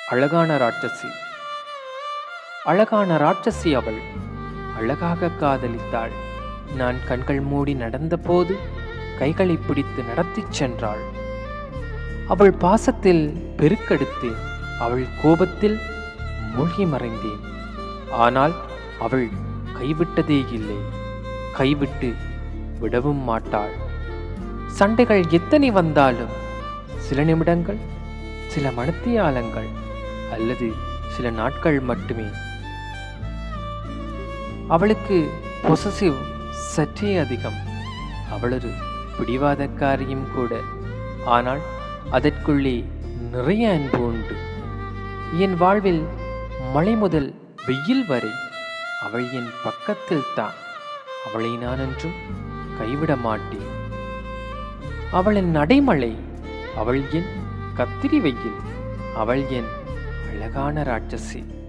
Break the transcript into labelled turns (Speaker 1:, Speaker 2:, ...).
Speaker 1: அழகான ராட்சசி. அழகான ராட்சசி அவள். அழகாக காதலித்தாள். நான் கண்கள் மூடி நடந்தபோது கைகளை பிடித்து நடத்திச் சென்றாள். அவள் பாசத்தில் பெருக்கெடுத்தேன். அவள் கோபத்தில் மூழ்கி மறைந்தேன். ஆனால் அவள் கைவிட்டதே இல்லை. கைவிட்டு விடவும் மாட்டாள். சண்டைகள் எத்தனை வந்தாலும் சில நிமிடங்கள், சில மணித்தியாலங்கள் அல்லது சில நாட்கள் மட்டுமே. அவளுக்கு பொசசிவ் சற்றே அதிகம். அவளொரு பிடிவாதக்காரியும் கூட. ஆனால் அதற்குள்ளே நிறைய அன்பு உண்டு. என் வாழ்வில் மழை முதல் வெயில் வரை அவள் என் பக்கத்தில் தான். அவளை நான் என்றும் கைவிட மாட்டேன். அவள் என் அடைமழை. அவள் என் கத்திரி வெயில். அவள் என் அழகான ராட்சசி.